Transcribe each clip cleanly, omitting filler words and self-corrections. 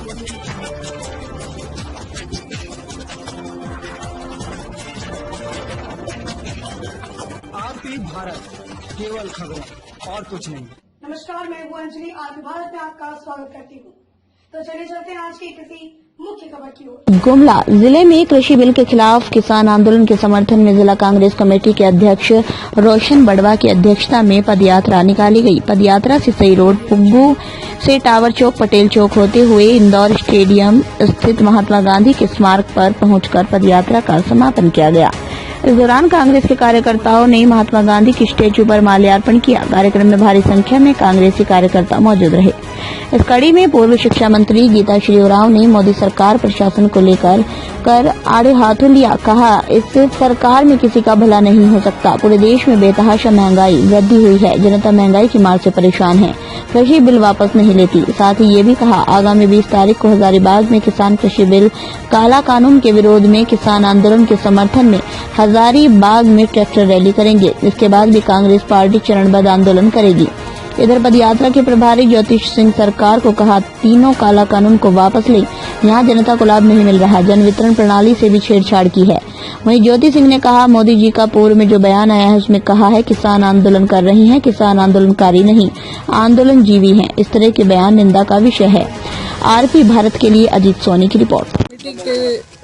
आरती भारत, केवल खबरें और कुछ नहीं। नमस्कार, मैं हूँ अंजलि। आरती भारत में आपका स्वागत करती हूँ। तो चलिए चलते हैं आज की किसी मुख्य खबर की ओर। गुमला जिले में कृषि बिल के खिलाफ किसान आंदोलन के समर्थन में जिला कांग्रेस कमेटी के अध्यक्ष रोशन बड़वा की अध्यक्षता में पदयात्रा निकाली गई। पदयात्रा सिसई रोड, पुग्गू से टावर चौक, पटेल चौक होते हुए इंदौर स्टेडियम स्थित महात्मा गांधी के स्मारक पर पहुंचकर पदयात्रा का समापन किया गया। इस दौरान कांग्रेस के कार्यकर्ताओं ने महात्मा गांधी की स्टेचू पर माल्यार्पण किया। कार्यक्रम में भारी संख्या में कांग्रेसी कार्यकर्ता मौजूद रहे। इस कड़ी में पूर्व शिक्षा मंत्री गीता श्री उरांव ने मोदी सरकार प्रशासन को लेकर आड़े हाथों लिया। कहा, इस सरकार में किसी का भला नहीं हो सकता। पूरे देश में बेतहाशा महंगाई वृद्धि हुई है। जनता महंगाई की मार से परेशान है। कृषि बिल वापस नहीं लेती। साथ ही ये भी कहा, आगामी 20 तारीख को हजारीबाग में किसान कृषि बिल काला कानून के विरोध में किसान आंदोलन के समर्थन में हजारीबाग में ट्रैक्टर रैली करेंगे। इसके बाद भी कांग्रेस पार्टी चरणबद्ध आंदोलन करेगी। इधर पदयात्रा के प्रभारी ज्योतिष सिंह सरकार को कहा, तीनों काला कानून को वापस ले। यहाँ जनता को लाभ नहीं मिल रहा। जन वितरण प्रणाली से भी छेड़छाड़ की है। वहीं ज्योति सिंह ने कहा, मोदी जी का पूर्व में जो बयान आया है उसमें कहा है किसान आंदोलन कर रही हैं, किसान आंदोलनकारी नहीं, आंदोलन जीवी हैं। इस तरह के बयान निंदा का विषय है। आरपी भारत के लिए अजीत सोनी की रिपोर्ट। कमेटी के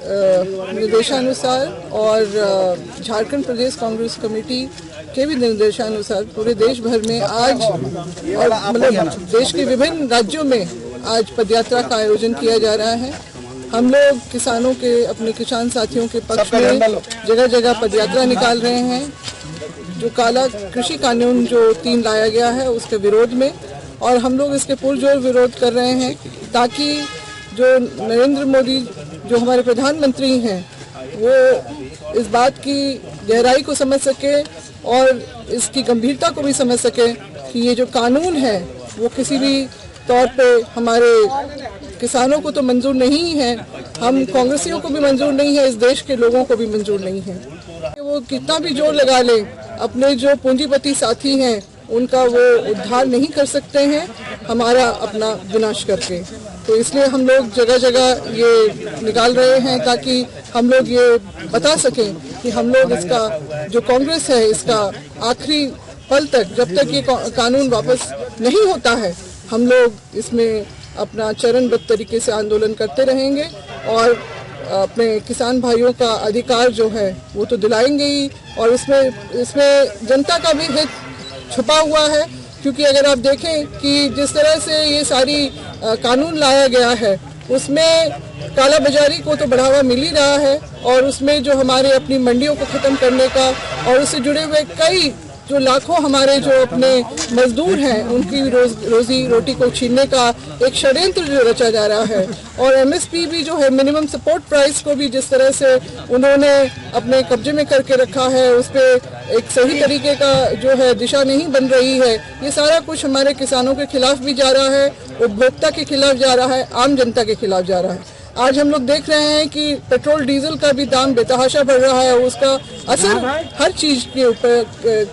निर्देशानुसार और झारखंड प्रदेश कांग्रेस कमेटी के भी निर्देशानुसार पूरे देश भर में आज और मतलब देश के विभिन्न राज्यों में आज पदयात्रा का आयोजन किया जा रहा है। हम लोग किसानों के, अपने किसान साथियों के पक्ष में जगह जगह पदयात्रा निकाल रहे हैं। जो काला कृषि कानून जो 3 लाया गया है उसके विरोध में, और हम लोग इसके पुरजोर विरोध कर रहे हैं ताकि जो नरेंद्र मोदी जो हमारे प्रधानमंत्री हैं वो इस बात की गहराई को समझ सके और इसकी गंभीरता को भी समझ सके कि ये जो कानून है वो किसी भी तौर पे हमारे किसानों को तो मंजूर नहीं है, हम कांग्रेसियों को भी मंजूर नहीं है, इस देश के लोगों को भी मंजूर नहीं है। वो कितना भी जोर लगा ले, अपने जो पूंजीपति साथी हैं उनका वो उद्धार नहीं कर सकते हैं हमारा अपना विनाश करके। तो इसलिए हम लोग जगह जगह ये निकाल रहे हैं ताकि हम लोग ये बता सकें कि हम लोग इसका जो कांग्रेस है इसका आखिरी पल तक, जब तक ये कानून वापस नहीं होता है, हम लोग इसमें अपना चरणबद्ध तरीके से आंदोलन करते रहेंगे और अपने किसान भाइयों का अधिकार जो है वो तो दिलाएंगे ही। और इसमें जनता का भी हित छुपा हुआ है, क्योंकि अगर आप देखें कि जिस तरह से ये सारी कानून लाया गया है उसमें काला बाजारी को तो बढ़ावा मिल ही रहा है, और उसमें जो हमारे अपनी मंडियों को खत्म करने का और उससे जुड़े हुए कई जो लाखों हमारे जो अपने मजदूर हैं उनकी रोजी रोटी को छीनने का एक षड्यंत्र जो रचा जा रहा है। और एमएसपी भी जो है, मिनिमम सपोर्ट प्राइस को भी जिस तरह से उन्होंने अपने कब्जे में करके रखा है, उस पर एक सही तरीके का जो है दिशा नहीं बन रही है। ये सारा कुछ हमारे किसानों के खिलाफ भी जा रहा है, उपभोक्ता के खिलाफ जा रहा है, आम जनता के खिलाफ जा रहा है। आज हम लोग देख रहे हैं कि पेट्रोल डीजल का भी दाम बेतहाशा बढ़ रहा है, उसका असर हर चीज के ऊपर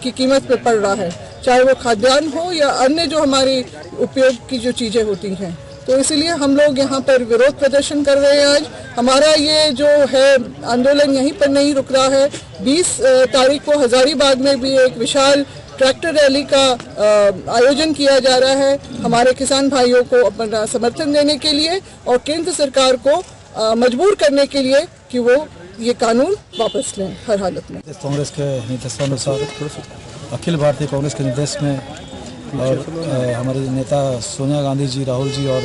की कीमत पे पड़ रहा है, चाहे वो खाद्यान्न हो या अन्य जो हमारी उपयोग की जो चीजें होती हैं। तो इसीलिए हम लोग यहाँ पर विरोध प्रदर्शन कर रहे हैं। आज हमारा ये जो है आंदोलन यहीं पर नहीं रुक रहा है। 20 तारीख को हजारीबाग में भी एक विशाल ट्रैक्टर रैली का आयोजन किया जा रहा है, हमारे किसान भाइयों को अपना समर्थन देने के लिए और केंद्र सरकार को मजबूर करने के लिए कि वो ये कानून वापस लें हर हालत में। कांग्रेस के निर्देशानुसार अखिल भारतीय कांग्रेस के निर्देश में और हमारे नेता सोनिया गांधी जी, राहुल जी और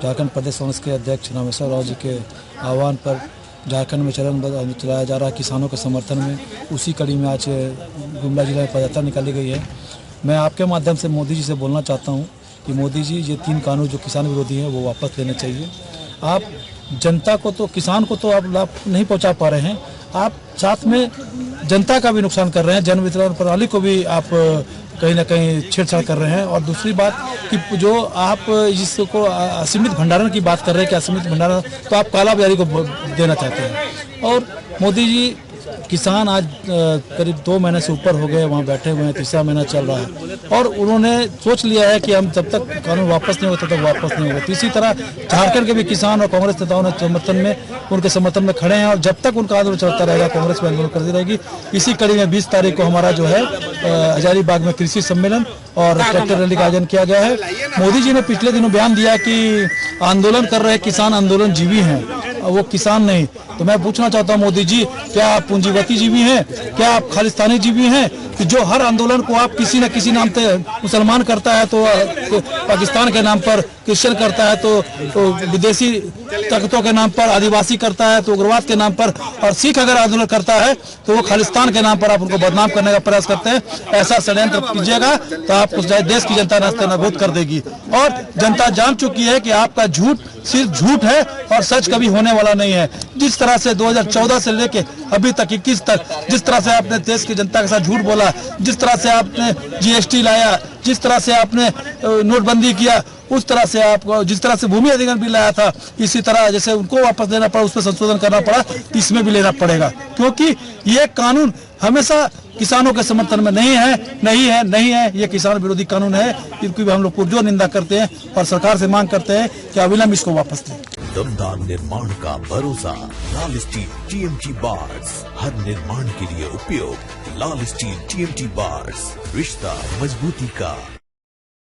झारखंड प्रदेश कांग्रेस के अध्यक्ष रामेश्वर राव जी के आह्वान पर झारखंड में चरणबद्ध चलाया जा रहा है किसानों के समर्थन में। उसी कड़ी में आज गुमला जिला में पदयात्रा निकाली गई है। मैं आपके माध्यम से मोदी जी से बोलना चाहता हूं कि मोदी जी, ये 3 कानून जो किसान विरोधी हैं वो वापस लेने चाहिए। आप जनता को तो, किसान को तो आप लाभ नहीं पहुंचा पा रहे हैं, आप साथ में जनता का भी नुकसान कर रहे हैं। जन वितरण प्रणाली को भी आप कहीं ना कहीं छेड़छाड़ कर रहे हैं। और दूसरी बात कि जो आप जिसको असीमित भंडारण की बात कर रहे हैं कि असीमित भंडारण, तो आप काला बाजारी को देना चाहते हैं। और मोदी जी किसान आज करीब 2 महीने से ऊपर हो गए वहाँ बैठे हुए हैं, तीसरा महीना चल रहा है और उन्होंने सोच लिया है कि हम जब तक कानून वापस नहीं होता तब तक वापस नहीं होगा। इसी तरह झारखंड के भी किसान और कांग्रेस नेताओं ने उनके समर्थन में खड़े हैं और जब तक उनका आंदोलन चलता रहेगा कांग्रेस में आंदोलन करती रहेगी। इसी कड़ी में 20 तारीख को हमारा जो है हजारीबाग में कृषि सम्मेलन और ट्रैक्टर रैली का आयोजन किया गया है। मोदी जी ने पिछले दिनों बयान दिया कि आंदोलन कर रहे किसान आंदोलन जीवी हैं, वो किसान नहीं। तो मैं पूछना चाहता हूं मोदी जी, क्या आप पूंजीपति जीवी हैं, क्या आप खालिस्तानी जीवी हैं कि जो हर आंदोलन को आप किसी न किसी नाम से मुसलमान करता है तो पाकिस्तान के नाम पर, क्रिश्चियन करता है तो विदेशी ताकतों के नाम पर, आदिवासी करता है तो उग्रवाद के नाम पर, और सिख अगर आंदोलन करता है तो वो खालिस्तान के नाम पर आप उनको बदनाम करने का प्रयास करते हैं। ऐसा षड्यंत्र कीजिएगा तो आपको देश की जनता नास्ते नाबूद कर देगी और जनता जान चुकी है कि आपका झूठ सिर्फ झूठ है और सच कभी होने वाला नहीं है। जिस तरह से 2014 से लेके अभी तक 21 तक जिस तरह से आपने देश की जनता के साथ झूठ बोला, जिस तरह से आपने जीएसटी लाया, जिस तरह से आपने नोटबंदी किया, उस तरह से आपको जिस तरह से भूमि अधिग्रहण बिल लाया था, इसी तरह जैसे उनको वापस लेना पड़ा, उस पर संशोधन करना पड़ा, इसमें भी लेना पड़ेगा क्योंकि ये कानून हमेशा किसानों के समर्थन में नहीं है। ये किसान विरोधी कानून है, इनकी भी हम लोग पुरजोर निंदा करते हैं और सरकार से मांग करते हैं कि अविलंब इसको वापस लें। दमदार निर्माण का भरोसा लाल स्टील टीएमटी बार्स, हर निर्माण के लिए उपयोग। लाल स्टील टीएमटी बार्स, रिश्ता मजबूती का।